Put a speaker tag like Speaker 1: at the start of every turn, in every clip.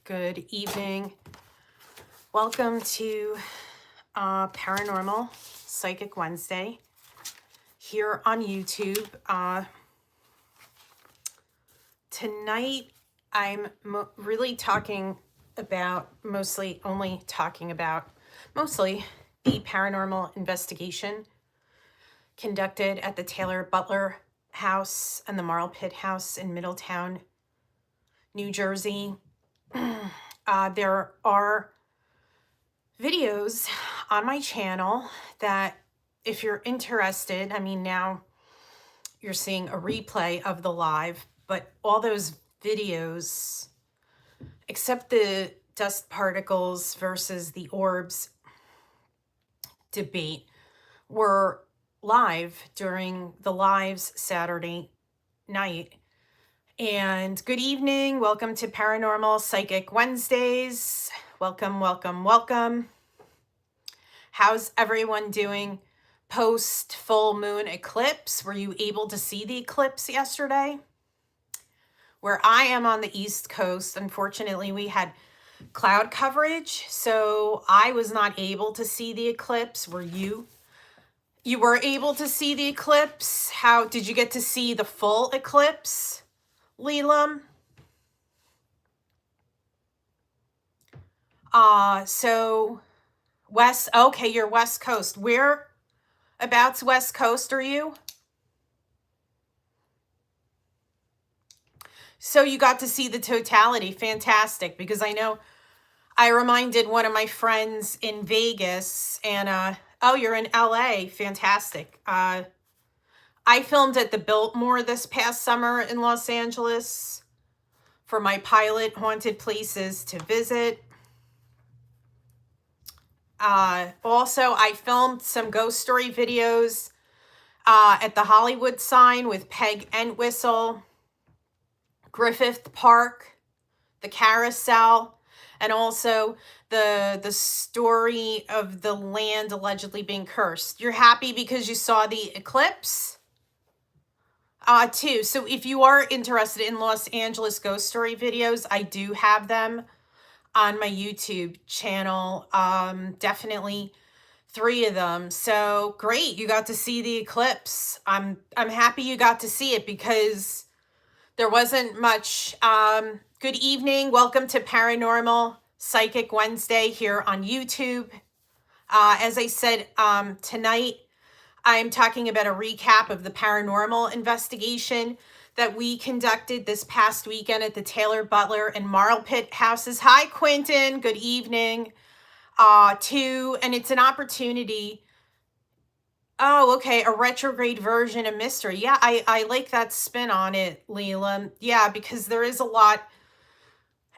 Speaker 1: Good evening. Welcome to Paranormal Psychic Wednesday here on YouTube. Tonight, I'm really talking about mostly the paranormal investigation conducted at the Butler house and the Marlpit house in Middletown, New Jersey. There are videos on my channel that if you're interested, now you're seeing a replay of the live, but all those videos, except the dust particles versus the orbs debate, were live during the lives Saturday night. And good evening. Welcome to Paranormal Psychic Wednesdays. Welcome, welcome, welcome. How's everyone doing post full moon eclipse? Were you able to see the eclipse yesterday? Where I am on the East Coast, unfortunately, we had cloud coverage, so I was not able to see the eclipse. Were you? You were able to see the eclipse? How did you get to see the full eclipse, Leland? So West, okay, you're West Coast. Whereabouts West Coast are you? So you got to see the totality. Fantastic, because I know I reminded one of my friends in Vegas, and oh, you're in LA. Fantastic. I filmed at the Biltmore this past summer in Los Angeles for my pilot, Haunted Places to Visit. Also, I filmed some ghost story videos at the Hollywood sign with Peg Entwistle, Griffith Park, the Carousel, and also the story of the land allegedly being cursed. You're happy because you saw the eclipse? Too. So if you are interested in Los Angeles ghost story videos, I do have them on my YouTube channel. Definitely 3 of them. So great, you got to see the eclipse. I'm happy you got to see it because there wasn't much. Good evening. Welcome to Paranormal Psychic Wednesday here on YouTube. As I said, tonight I'm talking about a recap of the paranormal investigation that we conducted this past weekend at the Taylor, Butler, and Marlpit houses. Hi, Quentin. Good evening. And it's an opportunity. Oh, okay. A retrograde version of mystery. Yeah, I like that spin on it, Leland. Yeah, because there is a lot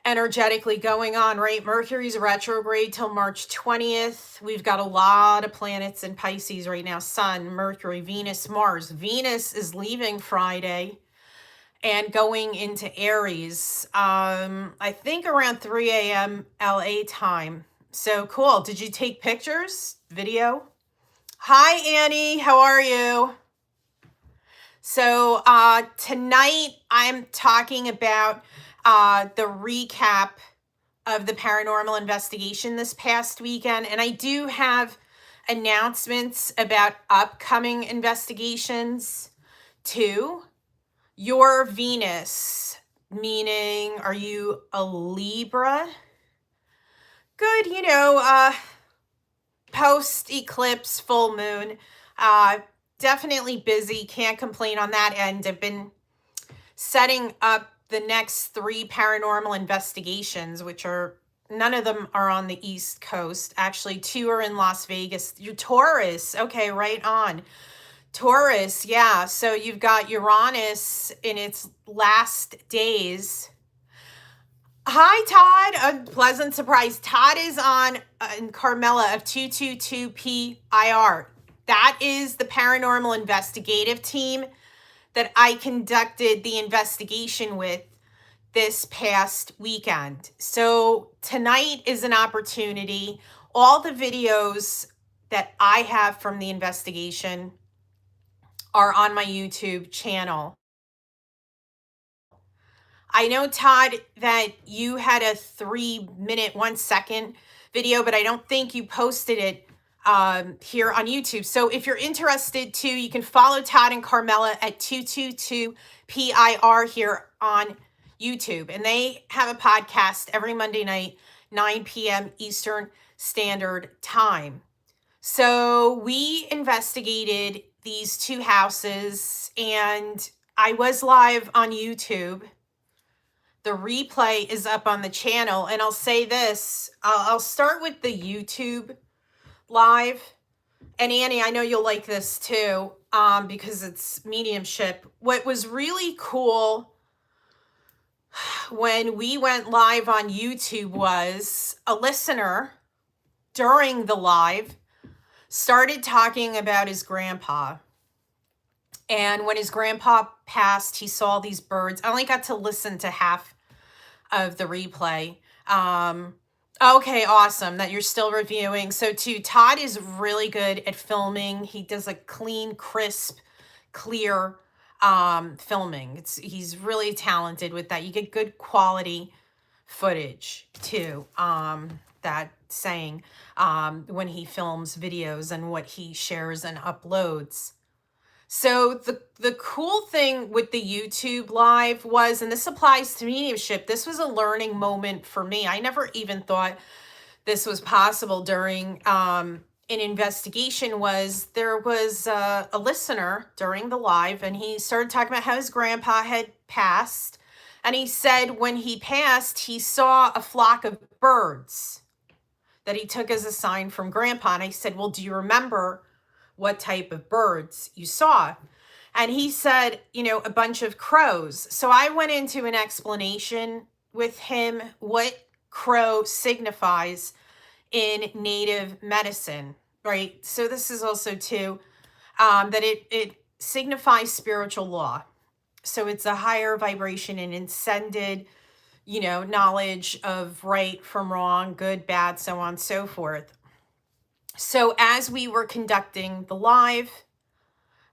Speaker 1: energetically going on, right? Mercury's retrograde till March 20th. We've got a lot of planets in Pisces right now. Sun, Mercury, Venus, Mars. Venus is leaving Friday and going into Aries. I think around 3 a.m. LA time. So cool. Did you take pictures? Video? Hi, Annie. How are you? So tonight I'm talking about the recap of the paranormal investigation this past weekend. And I do have announcements about upcoming investigations too. Your Venus, meaning, are you a Libra? Good, post-eclipse, full moon. Definitely busy, can't complain on that end. I've been setting up the next 3 paranormal investigations, which are, none of them are on the East Coast. Actually, 2 are in Las Vegas. You're Taurus. Okay, right on. Taurus, yeah. So you've got Uranus in its last days. Hi, Todd. A pleasant surprise. Todd is on in Carmela of 222PIR. That is the paranormal investigative team that I conducted the investigation with this past weekend. So tonight is an opportunity. All the videos that I have from the investigation are on my YouTube channel. I know, Todd, that you had a 3 minute, 1 second video, but I don't think you posted it here on YouTube. So if you're interested too, you can follow Todd and Carmela at 222 PIR here on YouTube. And they have a podcast every Monday night, 9 p.m. Eastern Standard Time. So we investigated these two houses, and I was live on YouTube. The replay is up on the channel, and I'll say this. I'll start with the YouTube live. And Annie, I know you'll like this too, because it's mediumship. What was really cool when we went live on YouTube was a listener during the live started talking about his grandpa. And when his grandpa passed, he saw these birds. I only got to listen to half of the replay. Okay, awesome that you're still reviewing. So too, Todd is really good at filming. He does a clean, crisp, clear filming. He's really talented with that. You get good quality footage too. That saying when he films videos and what he shares and uploads. So the cool thing with the YouTube live was, and this applies to mediumship, this was a learning moment for me. I never even thought this was possible during an investigation. There was a listener during the live, and he started talking about how his grandpa had passed. And he said when he passed, he saw a flock of birds that he took as a sign from grandpa. And I said, well, do you remember what type of birds you saw? And he said, a bunch of crows. So I went into an explanation with him what crow signifies in native medicine, right? So this is also too, that it signifies spiritual law. So it's a higher vibration and ascended, knowledge of right from wrong, good, bad, so on and so forth. So as we were conducting the live,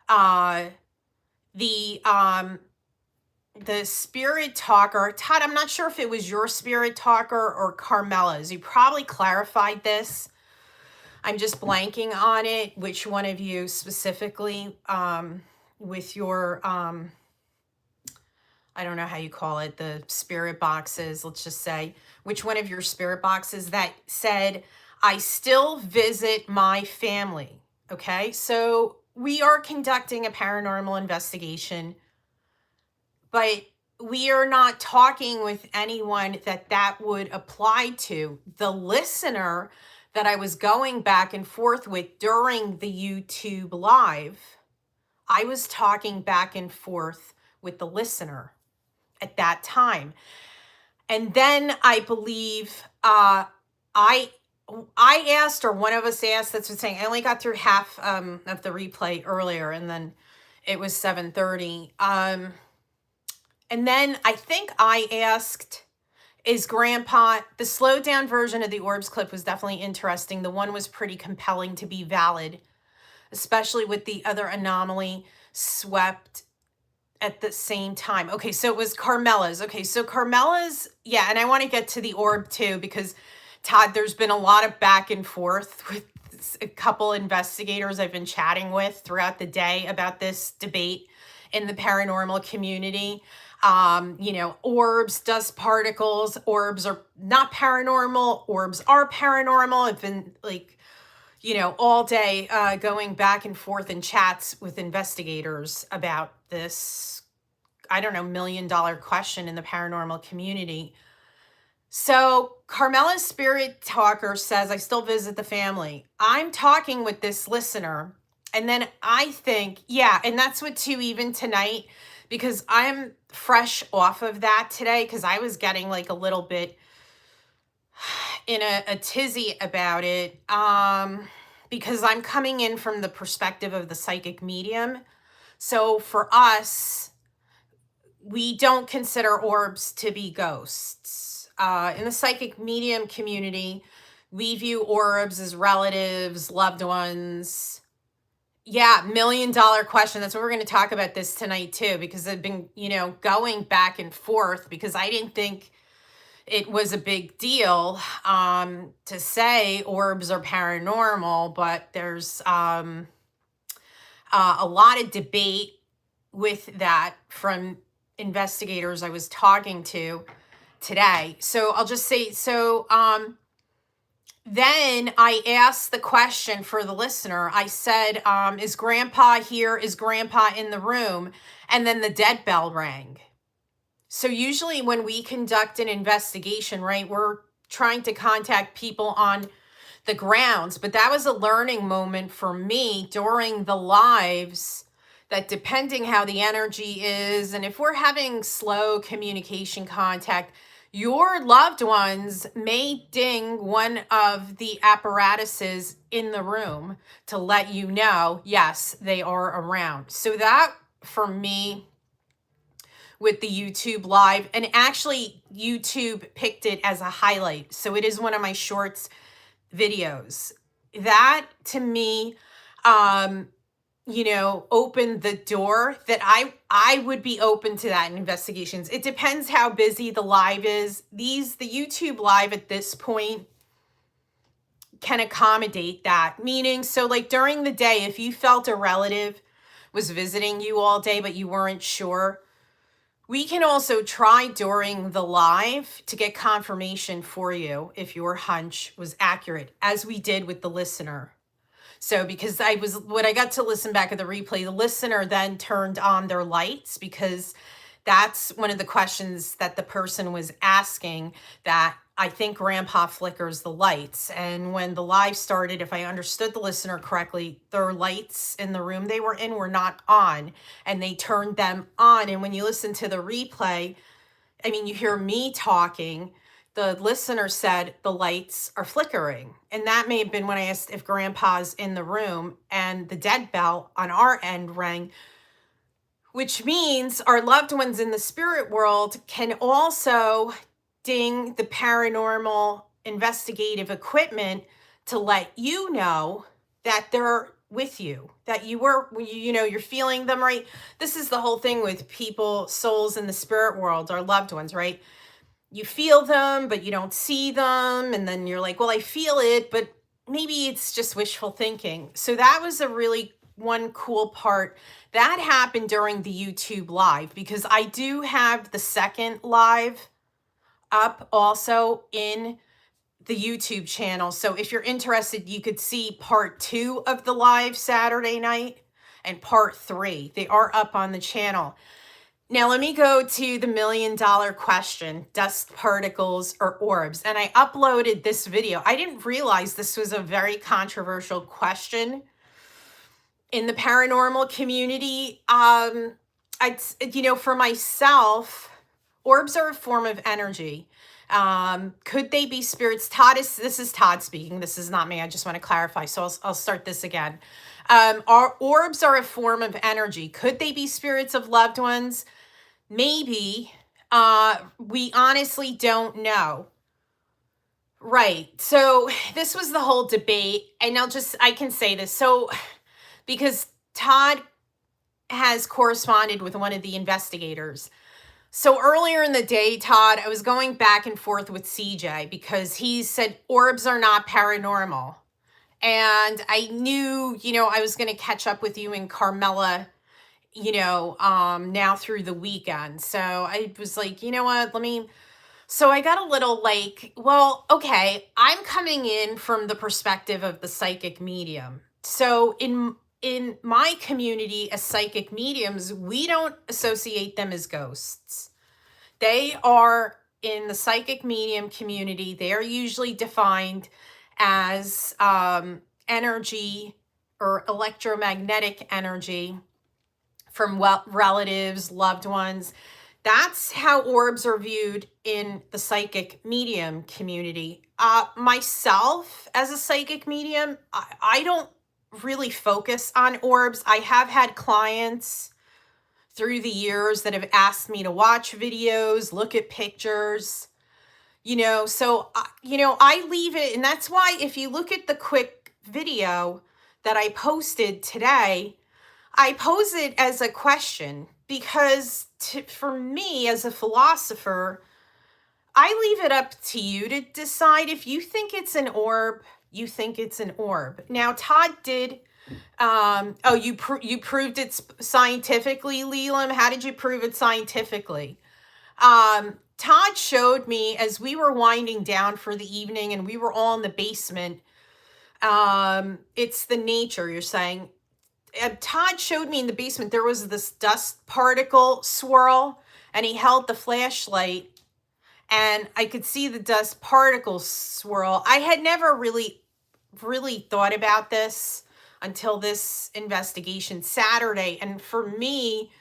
Speaker 1: the spirit talker, Todd, I'm not sure if it was your spirit talker or Carmela's. You probably clarified this. I'm just blanking on it. Which one of you specifically with your, I don't know how you call it, the spirit boxes, let's just say, which one of your spirit boxes that said, I still visit my family. Okay, so we are conducting a paranormal investigation, but we are not talking with anyone that would apply to. The listener that I was going back and forth with during the YouTube live, I was talking back and forth with the listener at that time. And then I believe I asked, or one of us asked, that's what saying, I only got through half of the replay earlier, and then it was 7:30. And then I think I asked, is grandpa, the slowed down version of the orbs clip was definitely interesting. The one was pretty compelling to be valid, especially with the other anomaly swept at the same time. Okay, so it was Carmela's. Okay, so Carmela's, yeah, and I want to get to the orb too, because Todd, there's been a lot of back and forth with a couple investigators I've been chatting with throughout the day about this debate in the paranormal community. Orbs, dust particles, orbs are not paranormal, orbs are paranormal. I've been all day going back and forth in chats with investigators about this, I don't know, $1 million question in the paranormal community. So Carmela's spirit talker says, I still visit the family. I'm talking with this listener. And then I think, yeah, and that's what too, even tonight, because I'm fresh off of that today, because I was getting a little bit in a tizzy about it, because I'm coming in from the perspective of the psychic medium. So for us, we don't consider orbs to be ghosts. In the psychic medium community, we view orbs as relatives, loved ones, Yeah, $1 million question. That's what we're going to talk about this tonight too, because I've been, going back and forth because I didn't think it was a big deal to say orbs are paranormal, but there's a lot of debate with that from investigators I was talking to today. So I'll just say, then I asked the question for the listener. I said, is grandpa here? Is grandpa in the room? And then the dead bell rang. So usually when we conduct an investigation, right, we're trying to contact people on the grounds, but that was a learning moment for me during the lives, that depending how the energy is, and if we're having slow communication contact, your loved ones may ding one of the apparatuses in the room to let you know, yes, they are around. So that for me, with the YouTube live, and actually YouTube picked it as a highlight. So it is one of my shorts videos. That to me, opened the door that I would be open to that in investigations. It depends how busy the live is. The YouTube live at this point can accommodate that. Meaning, so like during the day, if you felt a relative was visiting you all day, but you weren't sure, we can also try during the live to get confirmation for you if your hunch was accurate, as we did with the listener. So because when I got to listen back at the replay, the listener then turned on their lights, because that's one of the questions that the person was asking, that I think grandpa flickers the lights. And when the live started, if I understood the listener correctly, their lights in the room they were in were not on, and they turned them on. And when you listen to the replay, I mean, you hear me talking, the listener said the lights are flickering. And that may have been when I asked if grandpa's in the room, and the dead bell on our end rang, which means our loved ones in the spirit world can also ding the paranormal investigative equipment to let you know that they're with you, that you're feeling them, right? This is the whole thing with people, souls in the spirit world, our loved ones, right? You feel them, but you don't see them. And then you're like, well, I feel it, but maybe it's just wishful thinking. So that was a really one cool part that happened during the YouTube live, because I do have the second live up also in the YouTube channel. So if you're interested, you could see part 2 of the live Saturday night and part 3. They are up on the channel. Now let me go to the $1 million question, dust particles or orbs. And I uploaded this video. I didn't realize this was a very controversial question in the paranormal community. For myself, orbs are a form of energy. Could they be spirits? This is Todd speaking. This is not me. I just want to clarify. So I'll start this again. Our orbs are a form of energy. Could they be spirits of loved ones? Maybe. We honestly don't know. Right. So this was the whole debate, and I can say this. So because Todd has corresponded with one of the investigators. So earlier in the day, Todd, I was going back and forth with CJ because he said orbs are not paranormal. And I knew, I was going to catch up with you and Carmela, now through the weekend. So I was like, you know what, so I got a little like, well, okay, I'm coming in from the perspective of the psychic medium. So in my community as psychic mediums, we don't associate them as ghosts. They are, in the psychic medium community, they are usually defined as energy or electromagnetic energy from relatives, loved ones. That's how orbs are viewed in the psychic medium community. Myself, as a psychic medium, I don't really focus on orbs. I have had clients through the years that have asked me to watch videos, look at pictures, so I leave it. And that's why if you look at the quick video that I posted today, I pose it as a question because for me as a philosopher, I leave it up to you to decide. If you think it's an orb, you think it's an orb. Now, Todd did, oh, you proved it scientifically, Leland? How did you prove it scientifically? Todd showed me as we were winding down for the evening and we were all in the basement. It's the nature, you're saying. Todd showed me in the basement, there was this dust particle swirl, and he held the flashlight and I could see the dust particles swirl. I had never really thought about this until this investigation Saturday. And for me,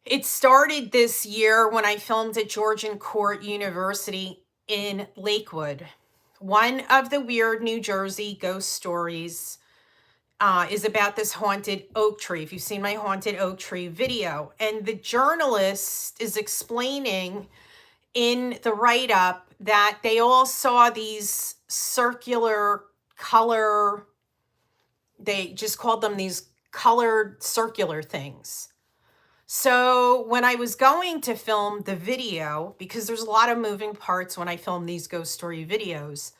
Speaker 1: it started this year when I filmed at Georgian Court University in Lakewood. One of the weird New Jersey ghost stories is about this haunted oak tree. If you've seen my haunted oak tree video, and the journalist is explaining in the write-up that they all saw these circular color, they just called them these colored circular things. So when I was going to film the video, because there's a lot of moving parts when I film these ghost story videos,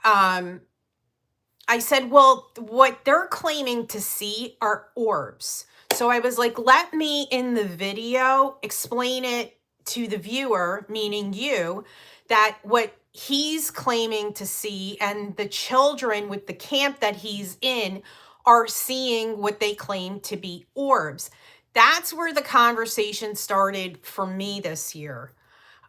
Speaker 1: I said, well, what they're claiming to see are orbs. So I was like, let me in the video explain it to the viewer, meaning you, that what he's claiming to see and the children with the camp that he's in are seeing what they claim to be orbs. That's where the conversation started for me this year.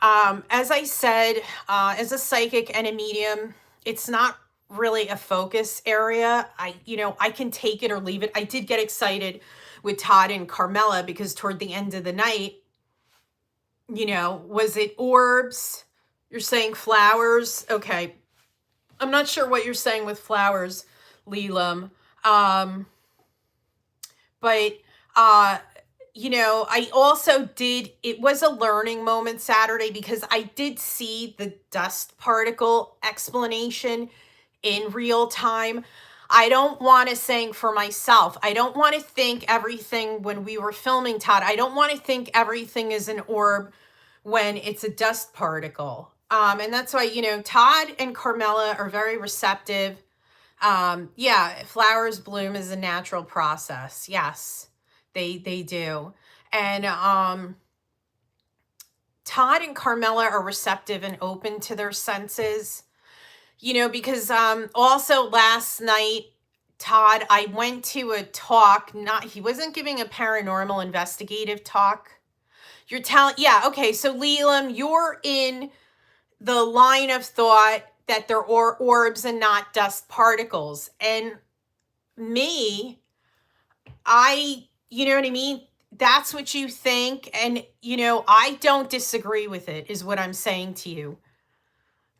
Speaker 1: As I said, as a psychic and a medium, it's not really a focus area. I can take it or leave it. I did get excited with Todd and Carmela because toward the end of the night, was it orbs? You're saying flowers? Okay. I'm not sure what you're saying with flowers, Leland. But I also did, it was a learning moment Saturday because I did see the dust particle explanation in real time. I don't want to sing for myself. I don't want to think everything when we were filming, Todd. I don't want to think everything is an orb when it's a dust particle. And that's why, Todd and Carmela are very receptive. Yeah, flowers bloom is a natural process. Yes, they do. And Todd and Carmela are receptive and open to their senses. Because also last night, Todd, I went to a talk, he wasn't giving a paranormal investigative talk. You're telling, yeah, okay, so Leland, you're in the line of thought that they're orbs and not dust particles. And me, you know what I mean? That's what you think. And, I don't disagree with it, is what I'm saying to you.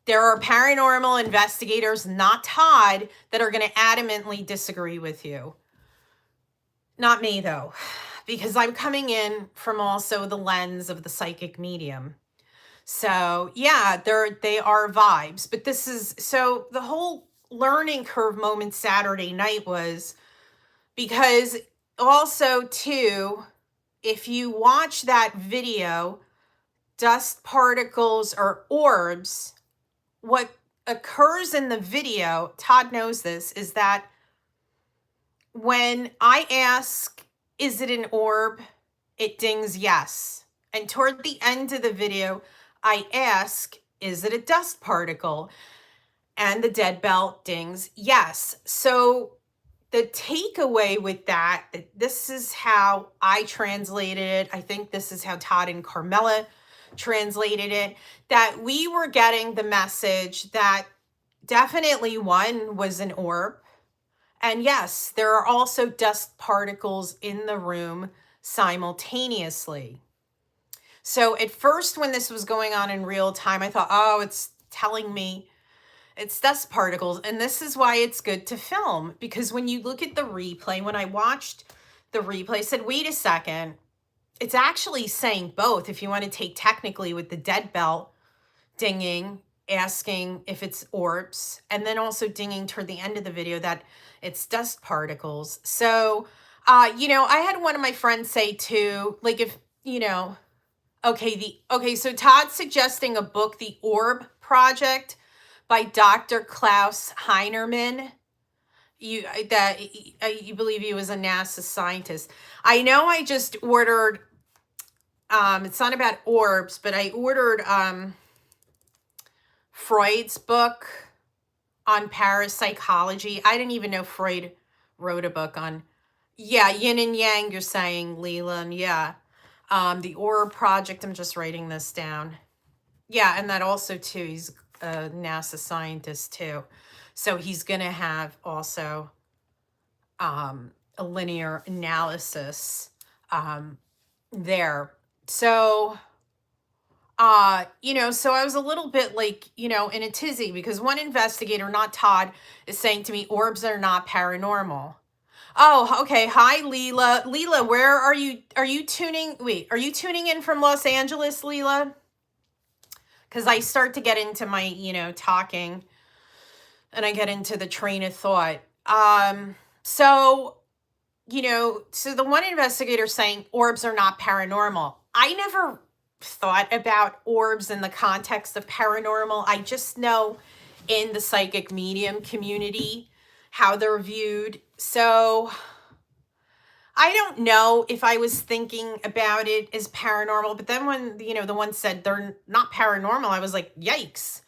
Speaker 1: There are paranormal investigators, not Todd, that are going to adamantly disagree with you. Not me, though, because I'm coming in from also the lens of the psychic medium. So, yeah, they are vibes. But so the whole learning curve moment Saturday night was because also, too, if you watch that video, dust particles or orbs, what occurs in the video, Todd knows this, is that when I ask, is it an orb? It dings yes. And toward the end of the video, I ask, is it a dust particle? And the dead bell dings yes. So the takeaway with that, this is how I translated it. I think this is how Todd and Carmela translated it, that we were getting the message that definitely one was an orb. And yes, there are also dust particles in the room simultaneously. So at first, when this was going on in real time, I thought, oh, it's telling me it's dust particles. And this is why it's good to film, because when you look at the replay, when I watched the replay, I said, wait a second, it's actually saying both. If you want to take technically with the dead bell dinging, asking if it's orbs, and then also dinging toward the end of the video that it's dust particles. So, I had one of my friends say too, like if, okay, so Todd's suggesting a book, The Orb Project by Dr. Klaus Heinerman. You believe he was a NASA scientist. I know I just ordered, it's not about orbs, but I ordered Freud's book on parapsychology. I didn't even know Freud wrote a book on, yeah, yin and yang, you're saying, Leland. Yeah. The Orb Project, I'm just writing this down. Yeah, and that also too, he's a NASA scientist too. So he's going to have also a linear analysis there. So, so I was a little bit like, in a tizzy because one investigator, not Todd, is saying to me, orbs are not paranormal. Oh, okay. Hi, Leela. Leela, where are you? Are you tuning in from Los Angeles, Leela? Because I start to get into my, talking and I get into the train of thought. So the one investigator saying orbs are not paranormal. I never thought about orbs in the context of paranormal. I just know in the psychic medium community how they're viewed. So I don't know if I was thinking about it as paranormal, but then when, the one said they're not paranormal, I was like, yikes.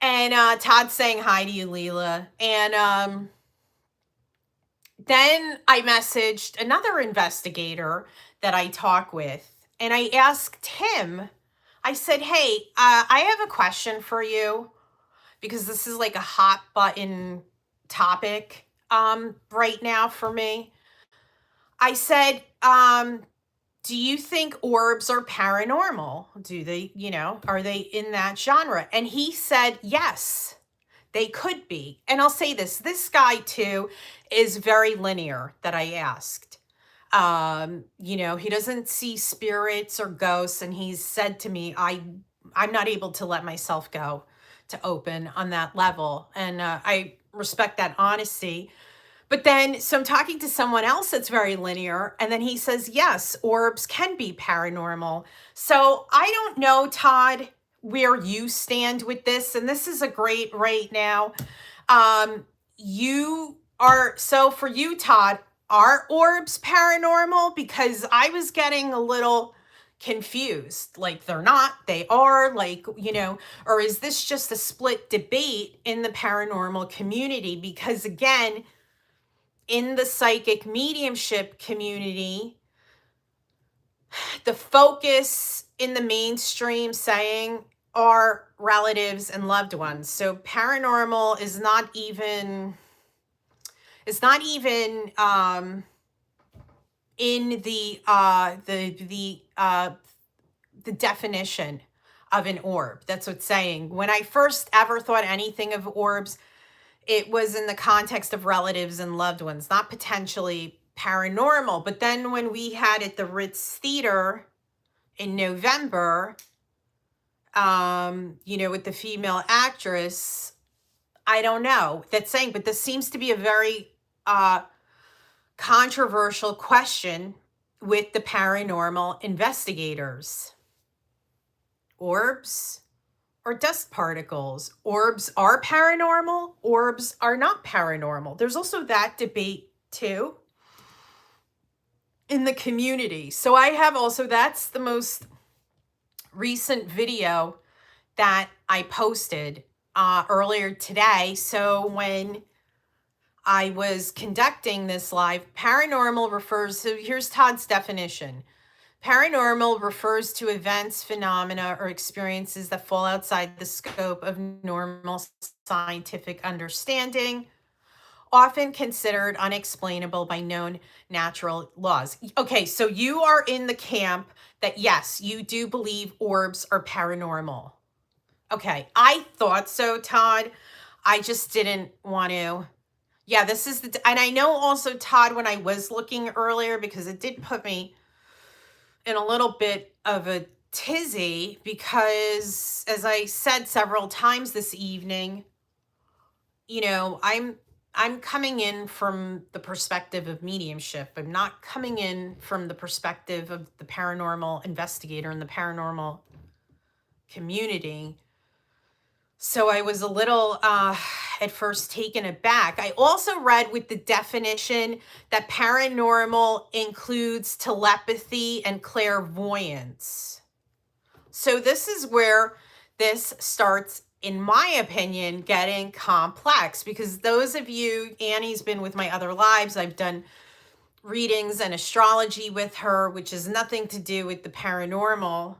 Speaker 1: And Todd's saying hi to you, Leela. And then I messaged another investigator that I talk with, and I asked him, I said, hey, I have a question for you, because this is like a hot button topic right now for me. I said, do you think orbs are paranormal? Do they, are they in that genre? And he said, yes, they could be. And I'll say this guy too is very linear that I asked. He doesn't see spirits or ghosts. And he's said to me, I'm not able to let myself go to open on that level. And I respect that honesty. But then, so I'm talking to someone else that's very linear, and then he says, yes, orbs can be paranormal. So I don't know, Todd, where you stand with this. And this is a great right now. So for you, Todd, are orbs paranormal? Because I was getting a little confused. Like they're not, they are, like, or is this just a split debate in the paranormal community? Because again, in the psychic mediumship community, the focus in the mainstream saying are relatives and loved ones. So paranormal is not even in the definition of an orb. That's what's saying. When I first ever thought anything of orbs, it was in the context of relatives and loved ones, not potentially paranormal. But then when we had at the Ritz Theater in November, with the female actress, I don't know, that's saying, but this seems to be a very controversial question with the paranormal investigators. Orbs or dust particles? Orbs are paranormal, orbs are not paranormal. There's also that debate too in the community. So I have also, that's the most recent video that I posted earlier today. So when I was conducting this live, paranormal refers, so here's Todd's definition. Paranormal refers to events, phenomena, or experiences that fall outside the scope of normal scientific understanding, often considered unexplainable by known natural laws. Okay, so you are in the camp that, yes, you do believe orbs are paranormal. Okay, I thought so, Todd. I just didn't want to. Yeah, this is and I know also, Todd, when I was looking earlier, because it did put me in a little bit of a tizzy because, as I said several times this evening, I'm coming in from the perspective of mediumship. I'm not coming in from the perspective of the paranormal investigator and the paranormal community. So I was a little at first taken aback. I also read with the definition that paranormal includes telepathy and clairvoyance. So this is where this starts, in my opinion, getting complex, because those of you, Annie's been with my other lives, I've done readings and astrology with her, which has nothing to do with the paranormal.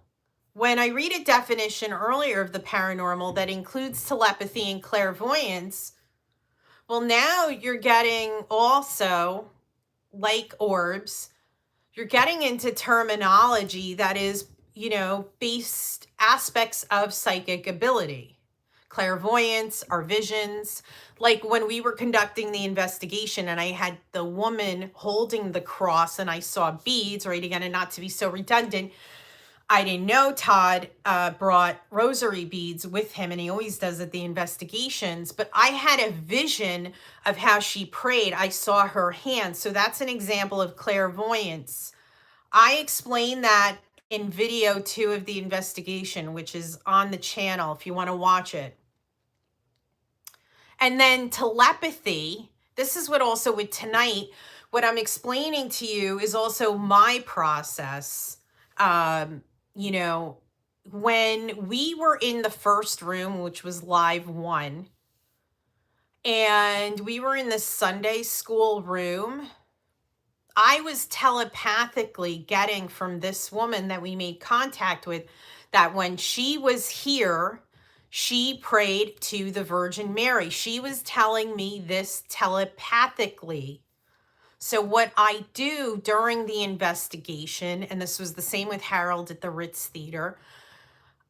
Speaker 1: When I read a definition earlier of the paranormal that includes telepathy and clairvoyance, well, now you're getting also, like orbs, you're getting into terminology that is, based aspects of psychic ability. Clairvoyance, our visions. Like when we were conducting the investigation and I had the woman holding the cross and I saw beads, right? Again, and not to be so redundant, I didn't know Todd brought rosary beads with him, and he always does at the investigations, but I had a vision of how she prayed. I saw her hand. So that's an example of clairvoyance. I explained that in video 2 of the investigation, which is on the channel if you want to watch it. And then telepathy, this is what also with tonight, what I'm explaining to you is also my process. When we were in the first room, which was live 1, and we were in the Sunday school room, I was telepathically getting from this woman that we made contact with that when she was here, she prayed to the Virgin Mary. She was telling me this telepathically. So what I do during the investigation, and this was the same with Harold at the Ritz Theater,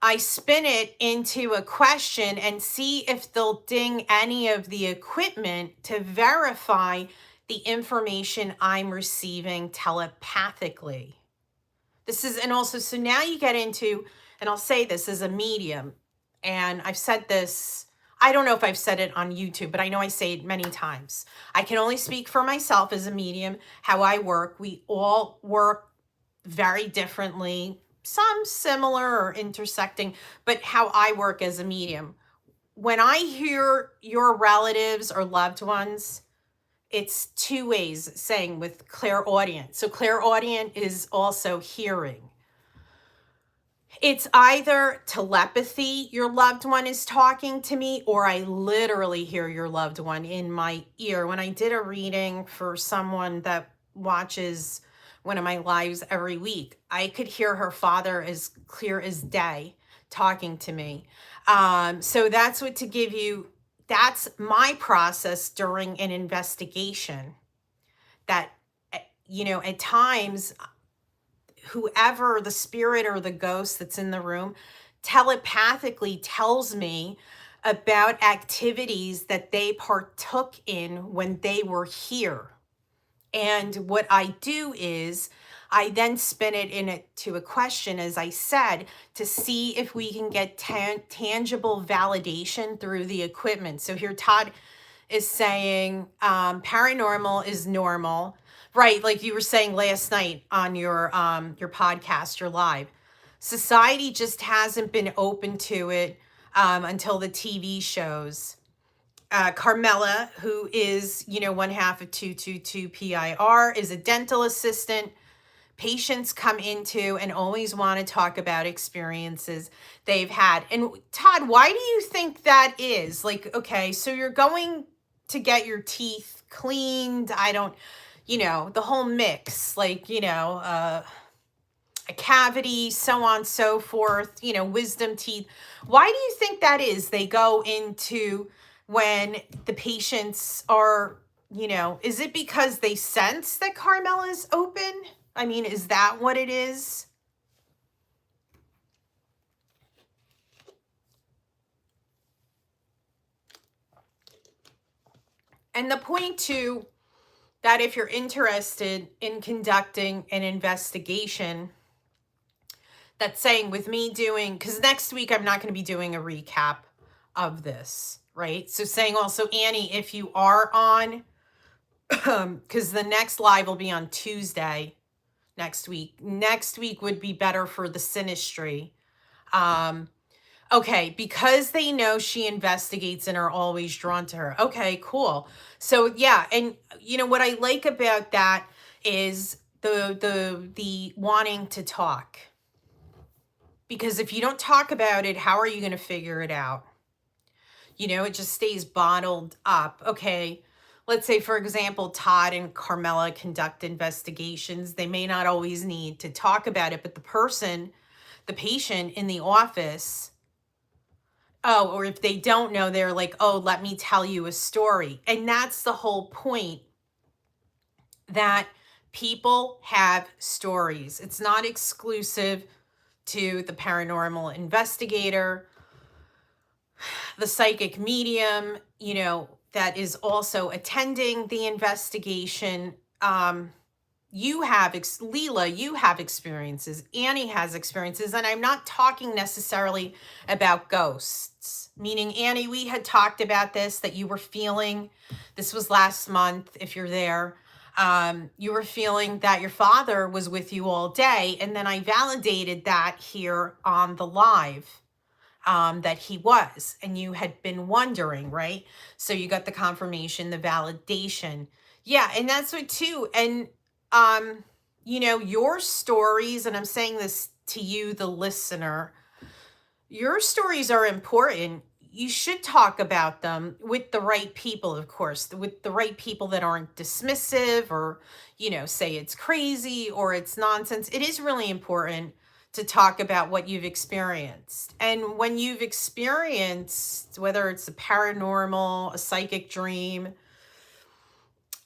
Speaker 1: I spin it into a question and see if they'll ding any of the equipment to verify the information I'm receiving telepathically. And also, so now you get into, and I'll say this as a medium, and I've said this, I don't know if I've said it on YouTube, but I know I say it many times. I can only speak for myself as a medium, how I work. We all work very differently, some similar or intersecting, but how I work as a medium. When I hear your relatives or loved ones, it's 2 ways saying with clairaudient. So clairaudient is also hearing. It's either telepathy, your loved one is talking to me, or I literally hear your loved one in my ear. When I did a reading for someone that watches one of my lives every week, I could hear her father as clear as day talking to me. So that's what to give you, that's my process during an investigation. That, at times, whoever the spirit or the ghost that's in the room telepathically tells me about activities that they partook in when they were here. And what I do is I then spin it into a question, as I said, to see if we can get tangible validation through the equipment. So here Todd is saying paranormal is normal. Right, like you were saying last night on your podcast, your live. Society just hasn't been open to it until the TV shows. Carmela, who is, one half of 222 PIR, is a dental assistant. Patients come into and always want to talk about experiences they've had. And Todd, why do you think that is? Like, okay, so you're going to get your teeth cleaned. The whole mix, like, a cavity, so on, so forth, wisdom teeth. Why do you think that is? They go into when the patients are, is it because they sense that Carmela's open? I mean, is that what it is? And the point too, that if you're interested in conducting an investigation, that's saying with me doing, because next week I'm not going to be doing a recap of this, right? So saying also, Annie, if you are on, because the next live will be on Tuesday next week. Next week would be better for the synastry. Okay, because they know she investigates and are always drawn to her. Okay, cool. So yeah, and you know what I like about that is the wanting to talk. Because if you don't talk about it, how are you going to figure it out? You know, it just stays bottled up. Okay, let's say, for example, Todd and Carmela conduct investigations. They may not always need to talk about it, but the patient in the office, oh, or if they don't know, they're like, oh, let me tell you a story. And that's the whole point, that people have stories. It's not exclusive to the paranormal investigator, the psychic medium, you know, that is also attending the investigation. You have, Leela, you have experiences. Annie has experiences. And I'm not talking necessarily about ghosts, meaning, Annie, we had talked about this, that you were feeling, this was last month, if you're there, you were feeling that your father was with you all day. And then I validated that here on the live. That he was, and you had been wondering, right? So you got the confirmation, the validation. Yeah, and that's what too. And you know, your stories, and I'm saying this to you, the listener, your stories are important. You should talk about them with the right people, of course, with the right people that aren't dismissive or, you know, say it's crazy or it's nonsense. It is really important to talk about what you've experienced. And when you've experienced, whether it's a paranormal, a psychic dream,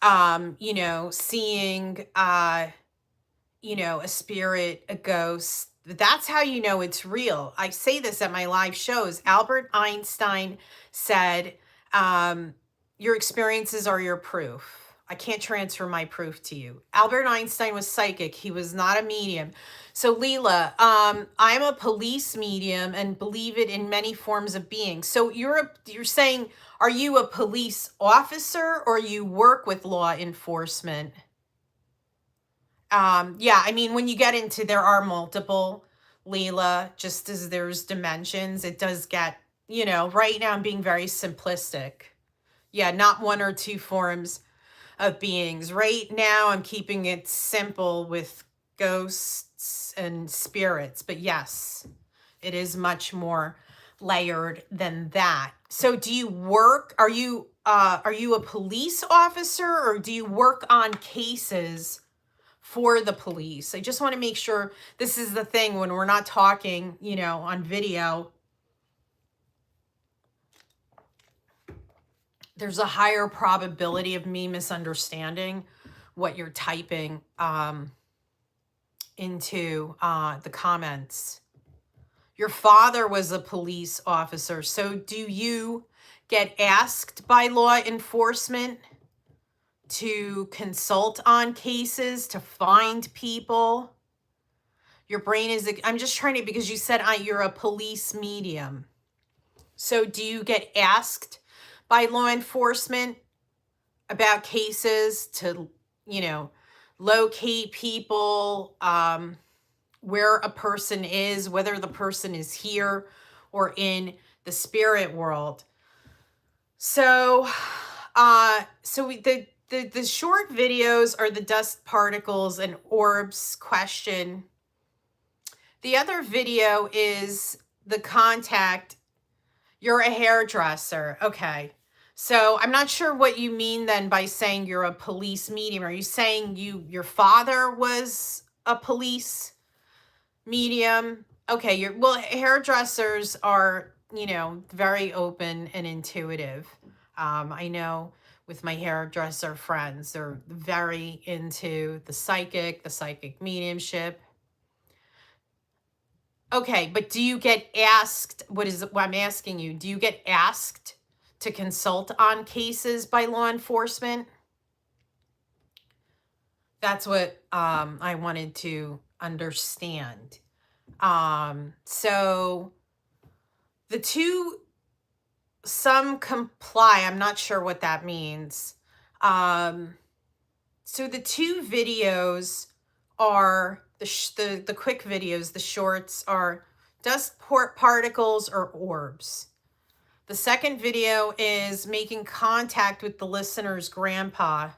Speaker 1: you know, seeing, you know, a spirit, a ghost, that's how you know it's real. I say this at my live shows. Albert Einstein said, your experiences are your proof. I can't transfer my proof to you. Albert Einstein was psychic. He was not a medium. So Leela, I'm a police medium and believe it in many forms of being. So you're saying, are you a police officer or you work with law enforcement? Yeah, I mean, when you get into, there are multiple, Leela, just as there's dimensions, it does get, you know, right now I'm being very simplistic. Yeah, not one or two forms of beings. Right now I'm keeping it simple with ghosts and spirits, but yes, it is much more layered than that. So do you work, are you a police officer or do you work on cases for the police? I just want to make sure, this is the thing when we're not talking, you know, on video, there's a higher probability of me misunderstanding what you're typing into the comments. Your father was a police officer. So do you get asked by law enforcement to consult on cases, to find people? Your brain is, I'm just trying to, because you said you're a police medium. So do you get asked by law enforcement about cases to, you know, locate people, where a person is, whether the person is here or in the spirit world? So, the short videos are the dust particles and orbs question. The other video is the contact. You're a hairdresser. Okay. So I'm not sure what you mean then by saying you're a police medium. Are you saying your father was a police medium? Okay. Well, hairdressers are, you know, very open and intuitive. I know with my hairdresser friends, they're very into the psychic mediumship. Okay, but do you get asked, what I'm asking you, do you get asked to consult on cases by law enforcement? That's what I wanted to understand. So the two, some comply. I'm not sure what that means. So the two videos are the quick videos. The shorts are dust particles or orbs. The second video is making contact with the listener's grandpa.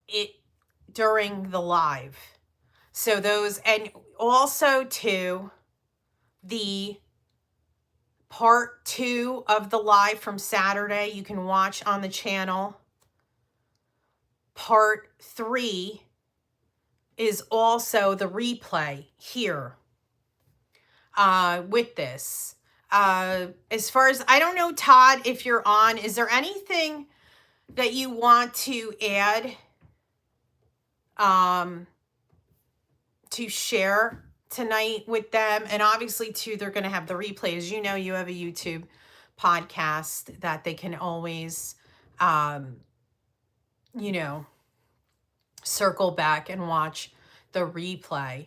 Speaker 1: It during the live. So those, and also too, the part 2 of the live from Saturday you can watch on the channel. Part 3 is also the replay here with this. As far as, I don't know, Todd, if you're on, is there anything that you want to add to share tonight with them? And obviously too, they're going to have the replays. You know, you have a YouTube podcast that they can always you know, circle back and watch the replay.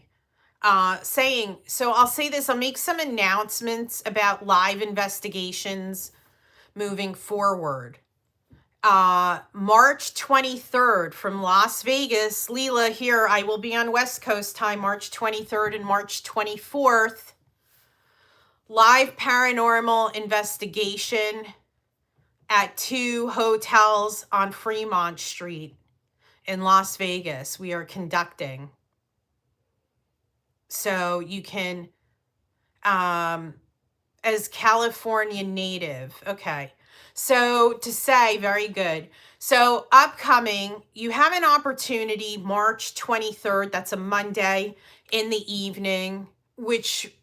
Speaker 1: So I'll say this, I'll make some announcements about live investigations moving forward. March 23rd from Las Vegas, Leela here, I will be on West Coast time, March 23rd and March 24th. Live paranormal investigation at 2 hotels on Fremont Street in Las Vegas. We are conducting. So you can, as California native. Okay. So to say, very good. So upcoming, you have an opportunity March 23rd. That's a Monday in the evening, which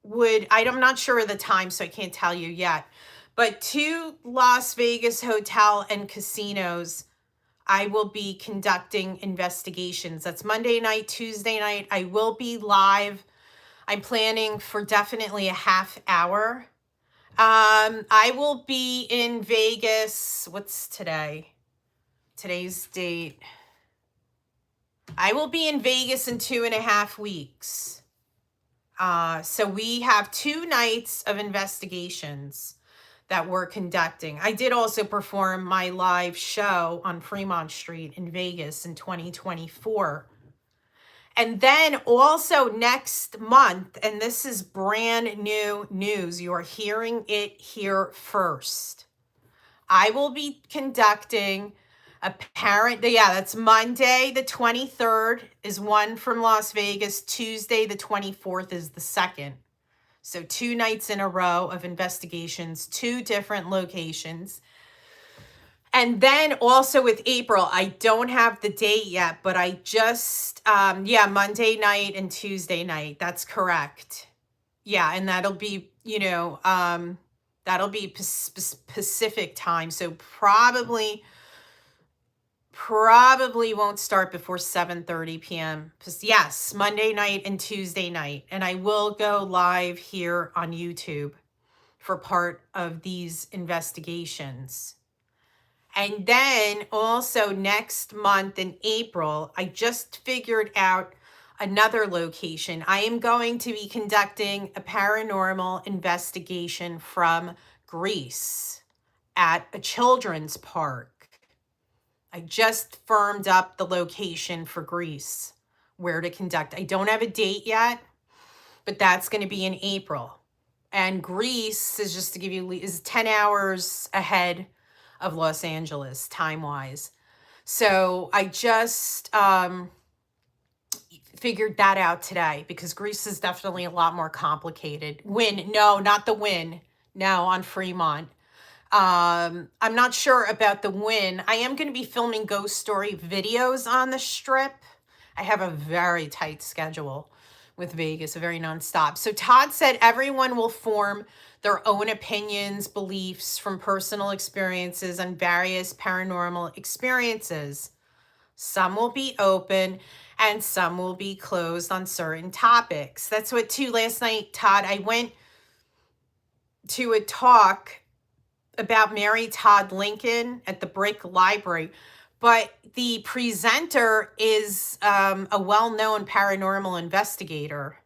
Speaker 1: would, I'm not sure of the time, so I can't tell you yet. But 2 Las Vegas hotel and casinos, I will be conducting investigations. That's Monday night, Tuesday night. I will be live. I'm planning for definitely a half hour. I will be in Vegas. What's today? Today's date. I will be in Vegas in 2.5 weeks. So we have 2 nights of investigations that we're conducting. I did also perform my live show on Fremont Street in Vegas in 2024. And then also next month, and this is brand new news, you are hearing it here first. I will be conducting that's Monday the 23rd is one from Las Vegas. Tuesday the 24th is the second. So 2 nights in a row of investigations, 2 different locations. And then also with April, I don't have the date yet, but I just, Monday night and Tuesday night. That's correct. Yeah, and that'll be, that'll be Pacific time. So probably won't start before 7:30 p.m. Yes, Monday night and Tuesday night. And I will go live here on YouTube for part of these investigations. And then also next month in April, I just figured out another location. I am going to be conducting a paranormal investigation from Greece at a children's park. I just firmed up the location for Greece, where to conduct. I don't have a date yet, but that's going to be in April. And Greece is, just to give you, is 10 hours ahead of Los Angeles time-wise. So I just figured that out today, because Greece is definitely a lot more complicated. No, not the Wynn. No, on Fremont. I'm not sure about the Wynn. I am going to be filming ghost story videos on the Strip. I have a very tight schedule with Vegas, a very nonstop. So Todd said everyone will form their own opinions, beliefs from personal experiences and various paranormal experiences. Some will be open and some will be closed on certain topics. That's what too last night, Todd, I went to a talk about Mary Todd Lincoln at the Brick Library. but the presenter is a well-known paranormal investigator.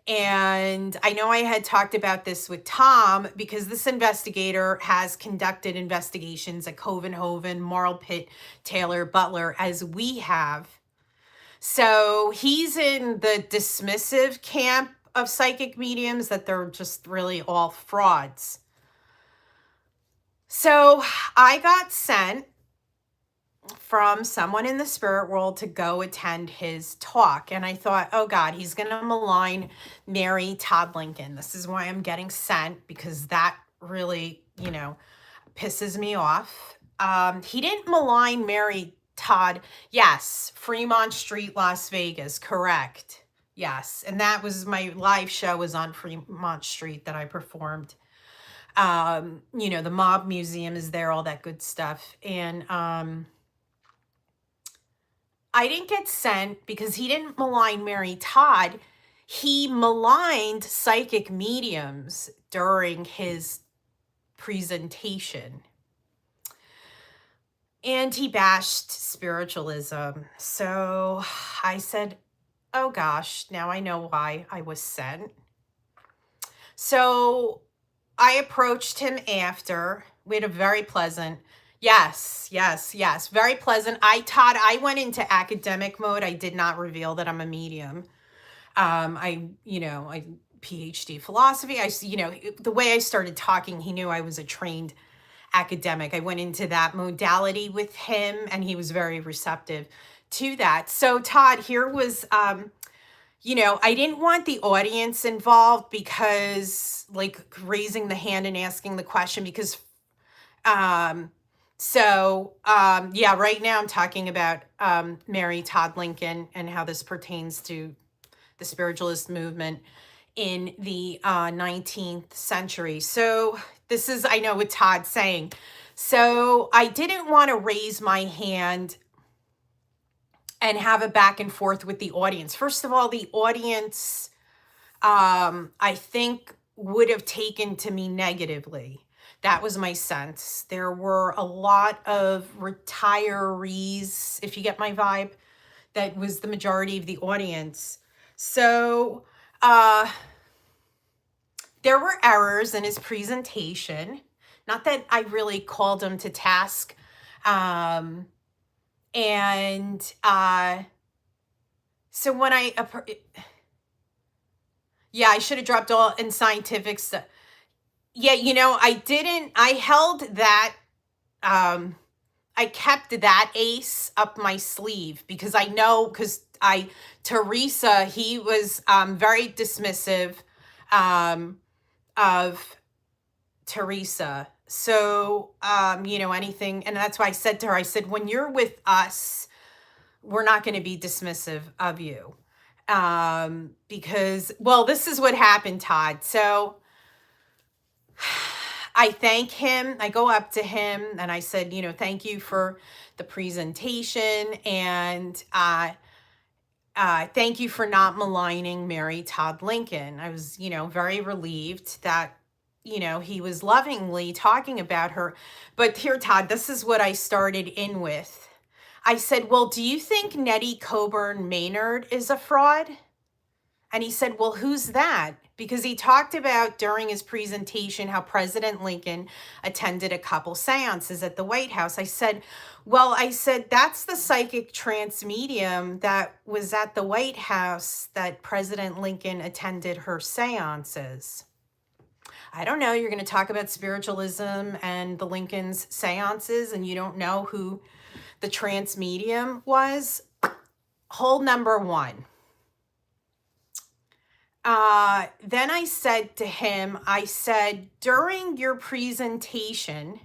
Speaker 1: And I know I had talked about this with Tom because this investigator has conducted investigations at Covenhoven, Marlpit, Taylor, Butler, as we have. So he's in the dismissive camp of psychic mediums, that they're just really all frauds. So I got sent from someone in the spirit world to go attend his talk. And I thought, oh God, he's going to malign Mary Todd Lincoln. This is why I'm getting sent, because that really, pisses me off. He didn't malign Mary Todd. Yes, Fremont Street, Las Vegas. Correct. Yes. And that was my live show was on Fremont Street that I performed. The Mob Museum is there, all that good stuff. And, I didn't get sent because he didn't malign Mary Todd. He maligned psychic mediums during his presentation. And he bashed spiritualism. So I said, oh gosh, now I know why I was sent. So I approached him after. We had a very pleasant, yes, very pleasant. I went into academic mode. I did not reveal that I'm a medium. I PhD philosophy. The way I started talking, he knew I was a trained academic. I went into that modality with him, and he was very receptive to that. So Todd, here was, I didn't want the audience involved because, like, raising the hand and asking the question, because, right now I'm talking about Mary Todd Lincoln and how this pertains to the spiritualist movement in the 19th century. So this is, I know what Todd's saying. So I didn't want to raise my hand and have a back and forth with the audience. First of all, the audience, I think, would have taken to me negatively. That was my sense. There were a lot of retirees, if you get my vibe. That was the majority of the audience. So there were errors in his presentation. Not that I really called him to task. So when I should have dropped all in scientific stuff. Yeah, I held that, I kept that ace up my sleeve because I know, because Teresa, he was very dismissive of Teresa. So, anything, and that's why I said to her, I said, when you're with us, we're not going to be dismissive of you. Because, well, this is what happened, Todd. So I thank him. I go up to him and I said, thank you for the presentation. And thank you for not maligning Mary Todd Lincoln. I was, very relieved that, he was lovingly talking about her. But here, Todd, this is what I started in with. I said, well, do you think Nettie Coburn Maynard is a fraud? And he said, well, who's that? Because he talked about during his presentation how President Lincoln attended a couple seances at the White House. I said, that's the psychic trance medium that was at the White House that President Lincoln attended her seances. I don't know, you're going to talk about spiritualism and the Lincoln's seances and you don't know who the trance medium was? Hole number one. Then I said to him, during your presentation,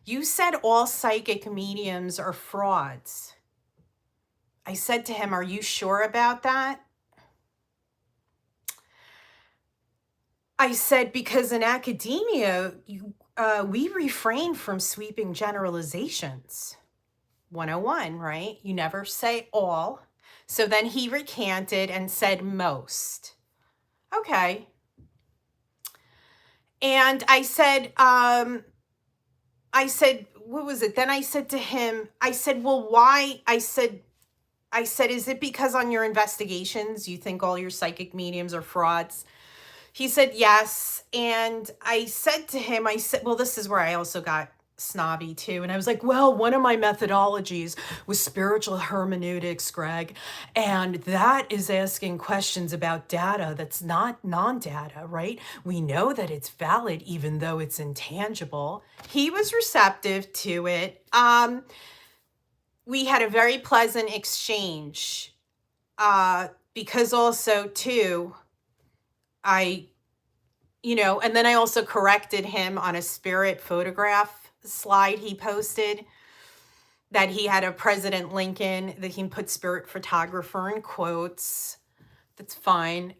Speaker 1: you said all psychic mediums are frauds. I said to him, are you sure about that? I said, because in academia, we refrain from sweeping generalizations. 101, right? You never say all. So then he recanted and said most. Okay. And I said, what was it? Then I said to him, I said, well, why? I said, is it because on your investigations you think all your psychic mediums are frauds? He said yes. And I said to him, I said, well, this is where I also got snobby too. And I was like, well, one of my methodologies was spiritual hermeneutics, Greg. And that is asking questions about data that's not non-data, right? We know that it's valid even though it's intangible. He was receptive to it. We had a very pleasant exchange. Because also too, and then I also corrected him on a spirit photograph slide he posted that he had a President Lincoln, that he put spirit photographer in quotes. That's fine.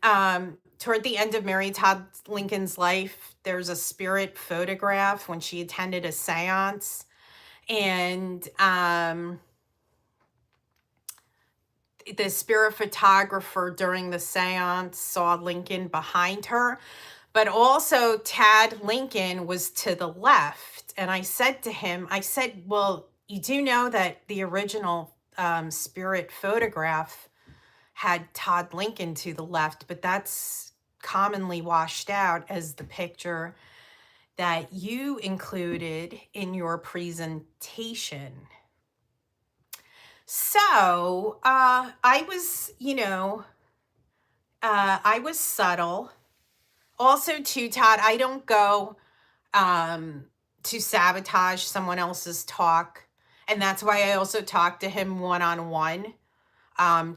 Speaker 1: Toward the end of Mary Todd Lincoln's life, there's a spirit photograph when she attended a seance. And the spirit photographer during the seance saw Lincoln behind her, but also Tad Lincoln was to the left. And I said to him, I said, well, you do know that the original spirit photograph had Todd Lincoln to the left, but that's commonly washed out as the picture that you included in your presentation. So I was, I was subtle. Also, too, Todd, I don't go to sabotage someone else's talk. And that's why I also talked to him one-on-one,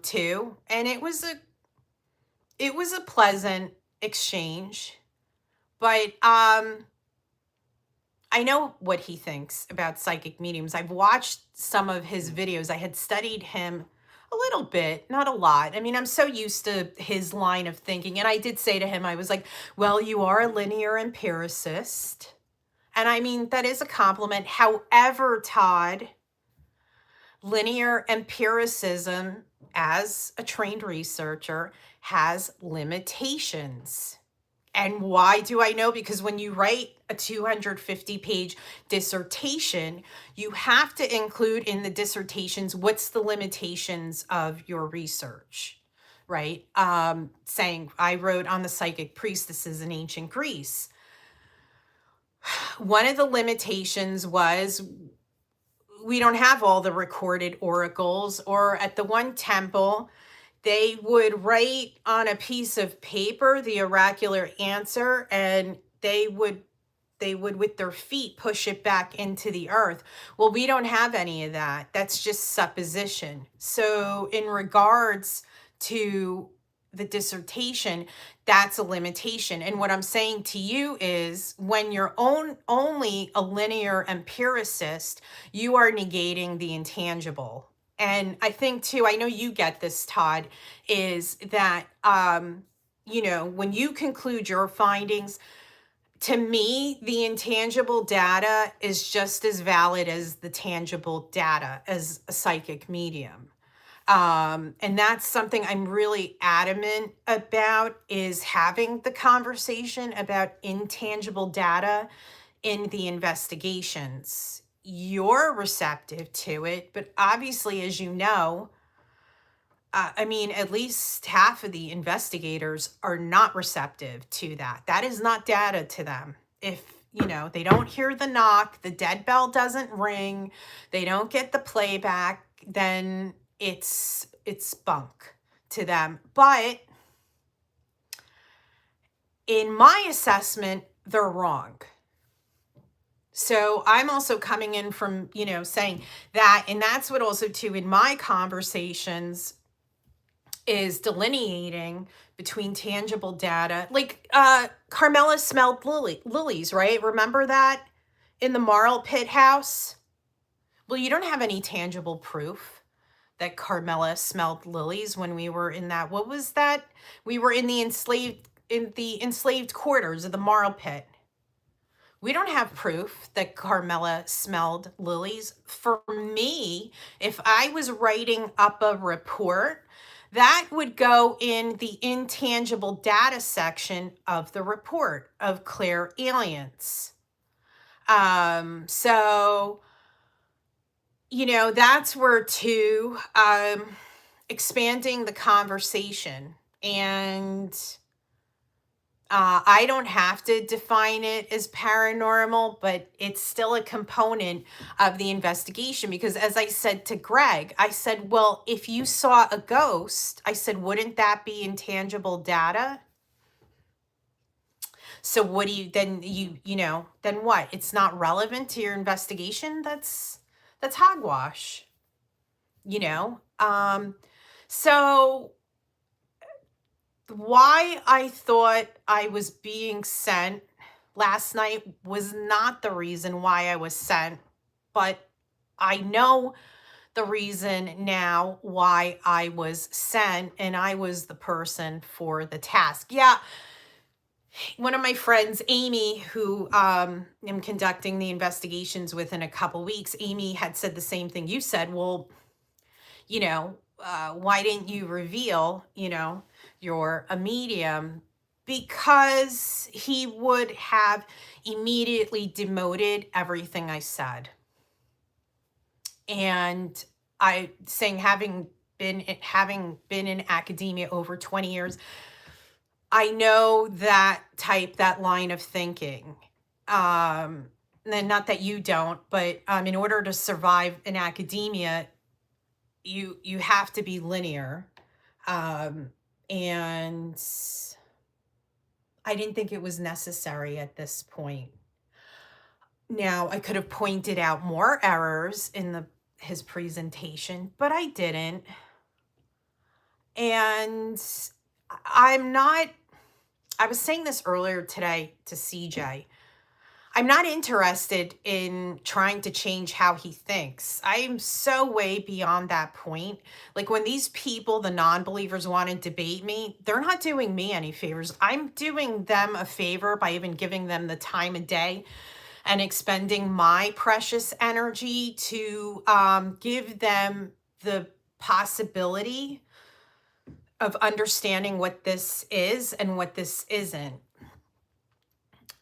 Speaker 1: too. And it was a pleasant exchange. But I know what he thinks about psychic mediums. I've watched some of his videos. I had studied him a little bit, not a lot. I mean, I'm so used to his line of thinking. And I did say to him, I was like, well, you are a linear empiricist. And I mean, that is a compliment. However, Todd, linear empiricism, as a trained researcher, has limitations. And why do I know? Because when you write a 250-page dissertation, you have to include in the dissertations what's the limitations of your research, right? Saying I wrote on the psychic priestesses in ancient Greece. One of the limitations was we don't have all the recorded oracles, or at the one temple, they would write on a piece of paper the oracular answer, and they would with their feet push it back into the earth. Well, we don't have any of that. That's just supposition. So in regards to the dissertation, that's a limitation. And what I'm saying to you is when you're only a linear empiricist, you are negating the intangible. And I think too, I know you get this, Todd, is that, when you conclude your findings, to me, the intangible data is just as valid as the tangible data as a psychic medium. And that's something I'm really adamant about, is having the conversation about intangible data in the investigations. You're receptive to it, but obviously, as you know, at least half of the investigators are not receptive to that. That is not data to them. If, they don't hear the knock, the dead bell doesn't ring, they don't get the playback, then it's bunk to them. But in my assessment, they're wrong. So I'm also coming in from, saying that, and that's what also too in my conversations is delineating between tangible data. Like Carmela smelled lilies, right? Remember that in the Marlpit house? Well, you don't have any tangible proof that Carmela smelled lilies when we were in that. What was that? We were in the enslaved quarters of the Marlpit. We don't have proof that Carmela smelled lilies. For me, if I was writing up a report, that would go in the intangible data section of the report of clairalience. So that's where too, expanding the conversation. And I don't have to define it as paranormal, but it's still a component of the investigation. Because as I said to Greg, I said, well, if you saw a ghost, I said, wouldn't that be intangible data? So what do you then then what? It's not relevant to your investigation? That's hogwash, you know? So why I thought I was being sent last night was not the reason why I was sent, but I know the reason now why I was sent, and I was the person for the task. Yeah, one of my friends, Amy, who I'm conducting the investigations with in a couple weeks, Amy had said the same thing you said. Well, why didn't you reveal, you're a medium? Because he would have immediately demoted everything I said. And I saying having been in academia over 20 years, I know that line of thinking. And not that you don't, but in order to survive in academia, you have to be linear. And I didn't think it was necessary at this point. Now, I could have pointed out more errors in his presentation, but I didn't. And I was saying this earlier today to CJ. I'm not interested in trying to change how he thinks. I'm so way beyond that point. Like when these people, the non-believers, want to debate me, they're not doing me any favors. I'm doing them a favor by even giving them the time of day and expending my precious energy to give them the possibility of understanding what this is and what this isn't.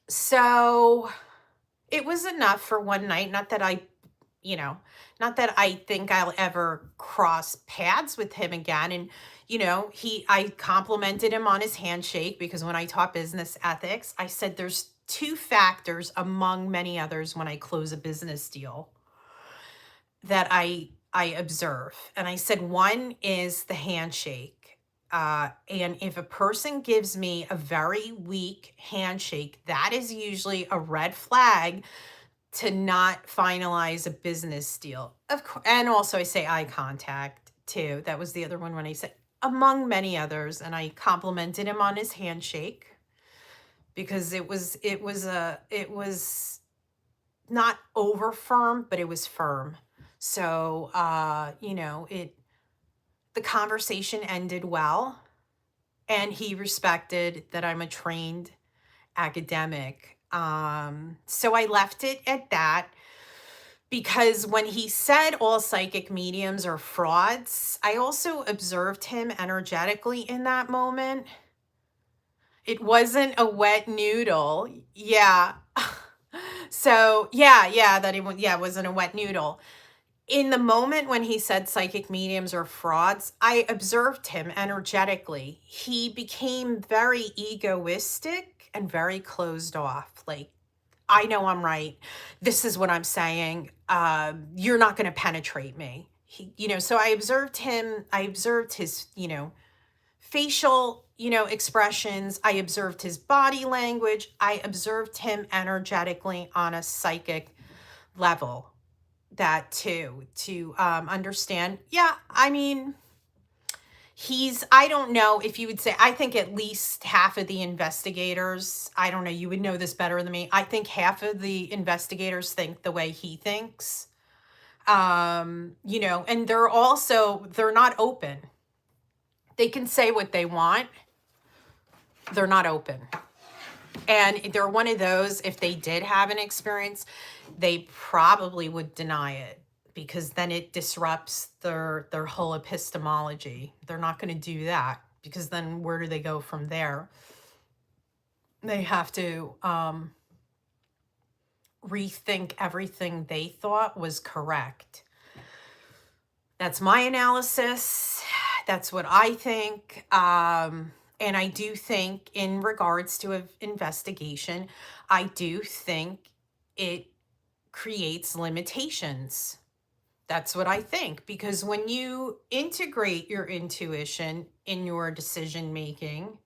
Speaker 1: So it was enough for one night. Not that I think I'll ever cross paths with him again. And, I complimented him on his handshake, because when I taught business ethics, I said there's two factors among many others when I close a business deal that I observe. And I said, one is the handshake. And if a person gives me a very weak handshake, that is usually a red flag to not finalize a business deal. Of course, and also I say eye contact too. That was the other one when I said, among many others, and I complimented him on his handshake because it was not over firm, but it was firm. So the conversation ended well, and he respected that I'm a trained academic. So I left it at that, because when he said all psychic mediums are frauds, I also observed him energetically in that moment. It wasn't a wet noodle. Yeah. So it wasn't a wet noodle. In the moment when he said psychic mediums are frauds, I observed him energetically. He became very egoistic and very closed off. Like, I know I'm right. This is what I'm saying. You're not going to penetrate me. So I observed him. I observed his, facial, expressions. I observed his body language. I observed him energetically on a psychic level. That too, to understand. Yeah, I mean, I don't know if you would say, I think at least half of the investigators, I don't know, you would know this better than me. I think half of the investigators think the way he thinks. And they're not open. They can say what they want. They're not open. And they're one of those, if they did have an experience, they probably would deny it, because then it disrupts their whole epistemology. They're not going to do that, because then where do they go from there? They have to rethink everything they thought was correct. That's my analysis. That's what I think. And I do think, in regards to an investigation, I do think it creates limitations. That's what I think. Because when you integrate your intuition in your decision making,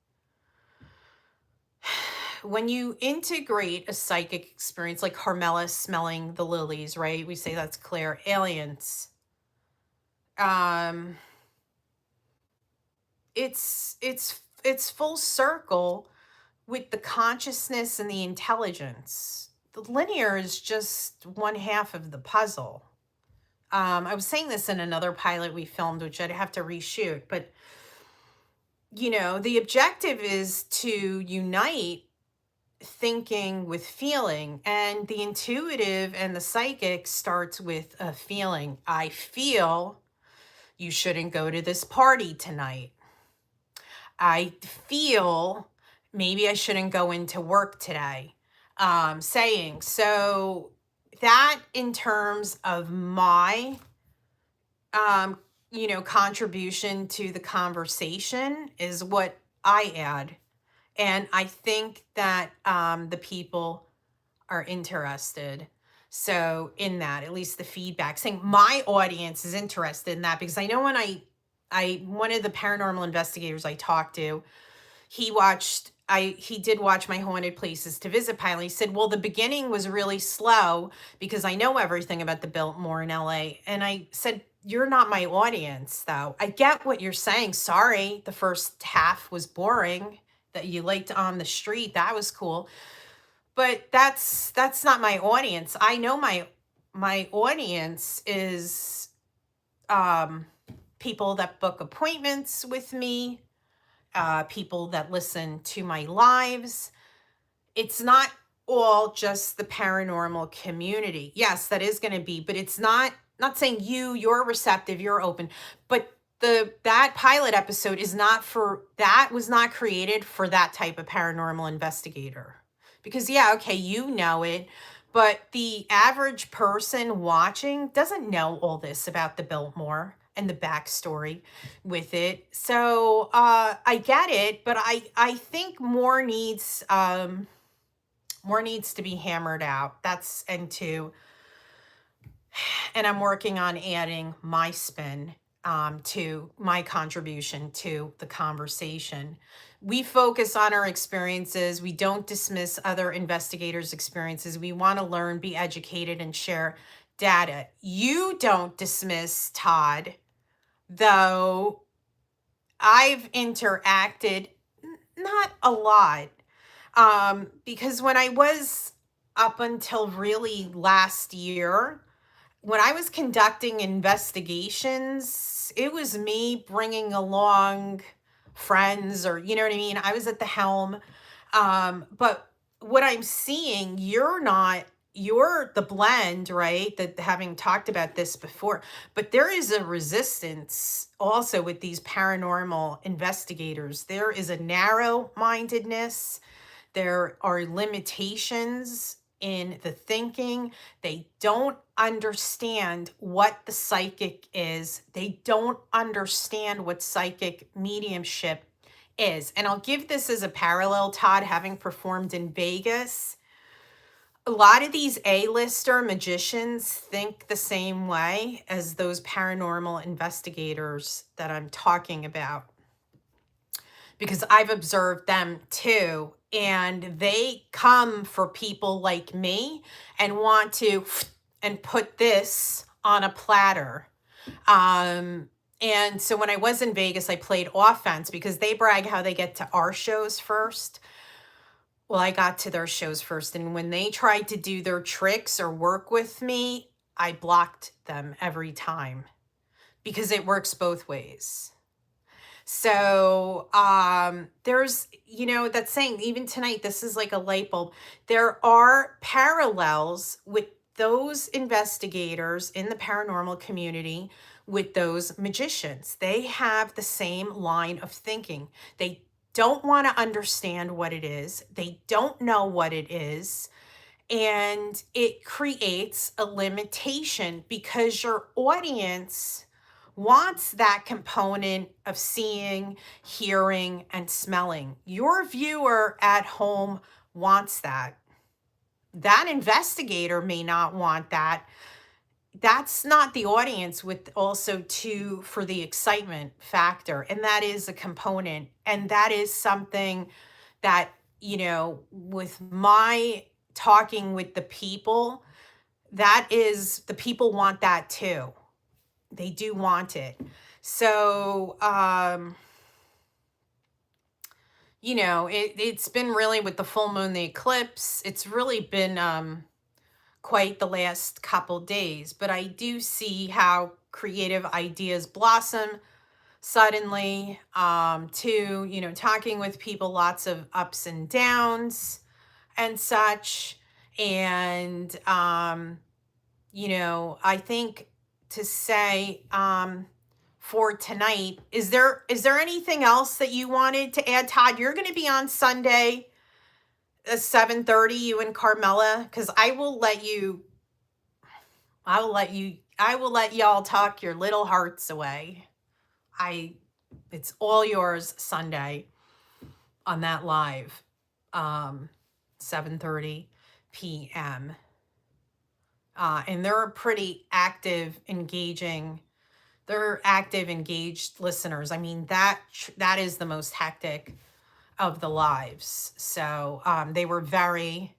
Speaker 1: when you integrate a psychic experience like Carmela smelling the lilies, right? We say that's clairalience. Um, it's full circle with the consciousness and the intelligence. The linear is just one half of the puzzle. I was saying this in another pilot we filmed, which I'd have to reshoot, but the objective is to unite thinking with feeling, and the intuitive and the psychic starts with a feeling. I feel you shouldn't go to this party tonight. I feel maybe I shouldn't go into work today. Saying so that, in terms of my contribution to the conversation, is what I add. And I think that the people are interested. So in that, at least the feedback, saying my audience is interested in that, because I know when I one of the paranormal investigators I talked to, he did watch my Haunted Places to Visit pilot. He said, well, the beginning was really slow because I know everything about the Biltmore in LA. And I said, you're not my audience, though. I get what you're saying. Sorry, the first half was boring. That you liked On the Street, that was cool. But that's not my audience. I know my audience is people that book appointments with me, people that listen to my lives. It's not all just the paranormal community. Yes, that is going to be, but it's not saying you're receptive, you're open, but that pilot episode is not for that, was not created for that type of paranormal investigator. Because yeah, okay, you know it, but the average person watching doesn't know all this about the Biltmore and the backstory with it. So I get it, but I think more needs to be hammered out. And I'm working on adding my spin to my contribution to the conversation. We focus on our experiences. We don't dismiss other investigators' experiences. We want to learn, be educated, and share data. You don't dismiss Todd, though I've interacted not a lot, because when I was, up until really last year, when I was conducting investigations, it was me bringing along friends, or you know what I mean? I was at the helm. But what I'm seeing, you're the blend, right? That, having talked about this before, but there is a resistance also with these paranormal investigators. There is a narrow-mindedness. There are limitations in the thinking. They don't understand what the psychic is. They don't understand what psychic mediumship is. And I'll give this as a parallel, Todd, having performed in Vegas. A lot of these A-lister magicians think the same way as those paranormal investigators that I'm talking about, because I've observed them too. And they come for people like me and want to and put this on a platter. And so when I was in Vegas, I played offense, because they brag how they get to our shows first. Well, I got to their shows first. And when they tried to do their tricks or work with me, I blocked them every time, because it works both ways. So there's, that saying, even tonight, this is like a light bulb. There are parallels with those investigators in the paranormal community with those magicians. They have the same line of thinking. They don't want to understand what it is. They don't know what it is. And it creates a limitation, because your audience wants that component of seeing, hearing, and smelling. Your viewer at home wants that. That investigator may not want that. That's not the audience, with also too for the excitement factor. And that is a component. And that is something that, with my talking with the people, that is, the people want that too. They do want it. So, it's been really, with the full moon, the eclipse, it's really been quite the last couple days. But I do see how creative ideas blossom suddenly, to, talking with people, lots of ups and downs and such. And, I think to say, for tonight, is there anything else that you wanted to add, Todd? You're going to be on Sunday at 7:30, you and Carmela, because I will let y'all talk your little hearts away. It's all yours Sunday on that live, 7:30 p.m. And they're pretty active, engaged listeners. I mean, that is the most hectic of the lives. So they were very,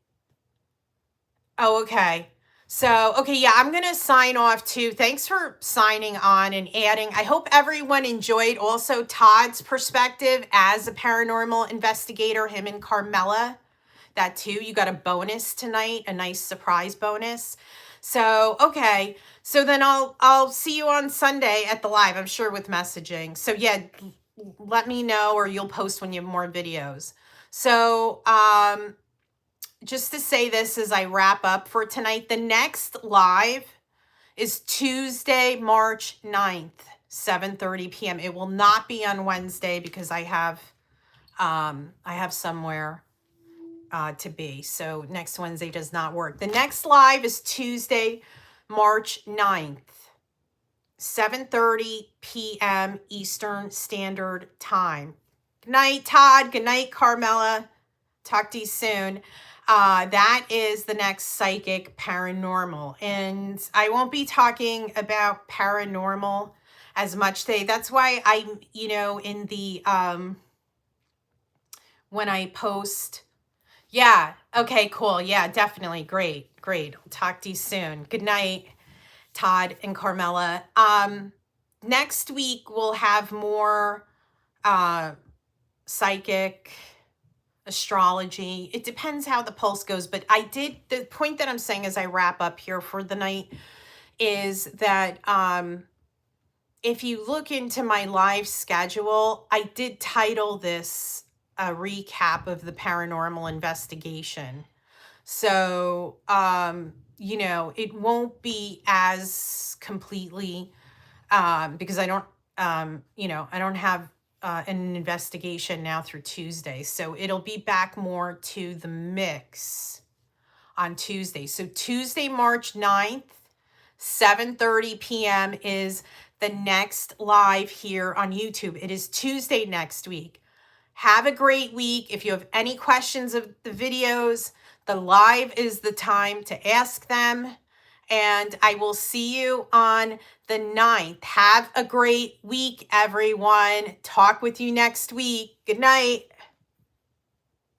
Speaker 1: okay. So, okay, yeah, I'm going to sign off too. Thanks for signing on and adding. I hope everyone enjoyed also Todd's perspective as a paranormal investigator, him and Carmela. That too, you got a bonus tonight, a nice surprise bonus. So, okay. So then I'll see you on Sunday at the live, I'm sure, with messaging. So yeah, let me know, or you'll post when you have more videos. So, just to say this as I wrap up for tonight, the next live is Tuesday, March 9th, 7:30 p.m. It will not be on Wednesday because I have somewhere to be. So next Wednesday does not work. The next live is Tuesday, March 9th, 7:30 p.m. Eastern Standard Time. Good night, Todd. Good night, Carmela. Talk to you soon. That is the next Psychic Paranormal. And I won't be talking about paranormal as much today. That's why I'm, in the, when I post, yeah, okay, cool. Yeah, definitely. Great. I'll talk to you soon. Good night, Todd and Carmela. Next week we'll have more, psychic, astrology. It depends how the pulse goes, but the point that I'm saying as I wrap up here for the night is that if you look into my live schedule, I did title this a recap of the paranormal investigation. So, it won't be as completely, because I don't have an investigation now through Tuesday. So it'll be back more to the mix on Tuesday. So Tuesday, March 9th, 7:30 p.m. is the next live here on YouTube. It is Tuesday next week. Have a great week. If you have any questions of the videos, the live is the time to ask them. And I will see you on the 9th. Have a great week, everyone. Talk with you next week. Good night.